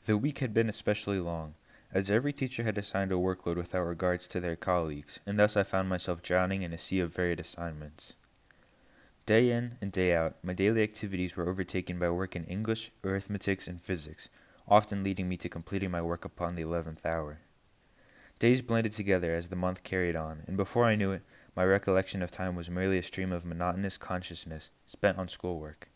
The week had been especially long, as every teacher had assigned a workload without regards to their colleagues, and thus I found myself drowning in a sea of varied assignments. Day in and day out, my daily activities were overtaken by work in English, arithmetic, and physics, often leading me to completing my work upon the 11th hour. Days blended together as the month carried on, and before I knew it, my recollection of time was merely a stream of monotonous consciousness spent on schoolwork.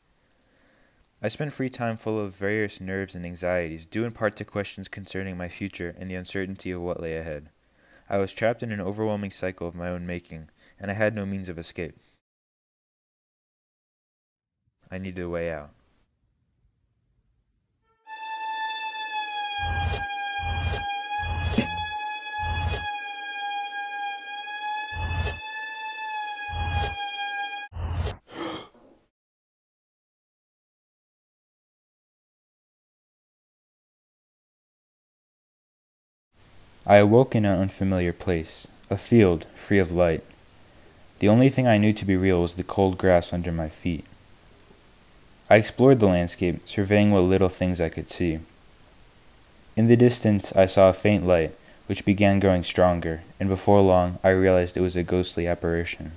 I spent free time full of various nerves and anxieties, due in part to questions concerning my future and the uncertainty of what lay ahead. I was trapped in an overwhelming cycle of my own making, and I had no means of escape. I needed a way out. I awoke in an unfamiliar place, a field free of light. The only thing I knew to be real was the cold grass under my feet. I explored the landscape, surveying what little things I could see. In the distance I saw a faint light, which began growing stronger, and before long I realized it was a ghostly apparition.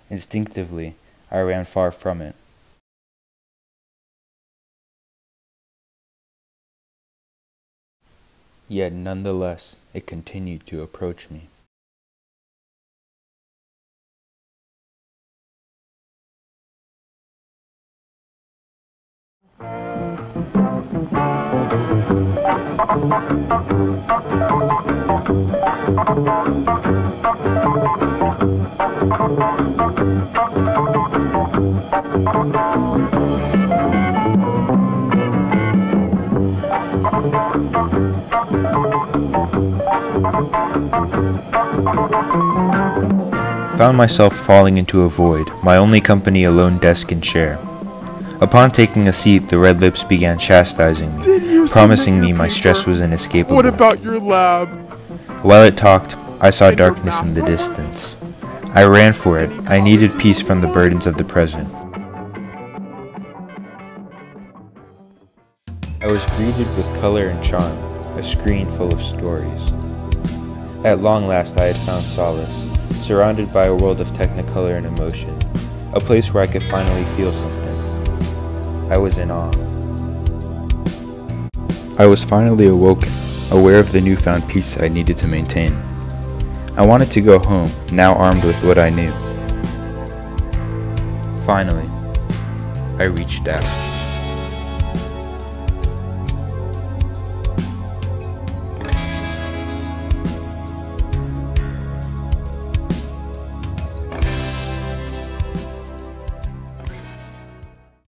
Instinctively, I ran far from it. Yet nonetheless, it continued to approach me. Found myself falling into a void, my only company a lone desk and chair. Upon taking a seat, the red lips began chastising me, promising me my stress was inescapable. What about your lab? While it talked, I saw darkness in the distance. I ran for it. I needed peace from the burdens of the present. I was greeted with color and charm, a screen full of stories. At long last I had found solace, surrounded by a world of technicolor and emotion, a place where I could finally feel something. I was in awe. I was finally awoken, aware of the newfound peace I needed to maintain. I wanted to go home, now armed with what I knew. Finally, I reached out.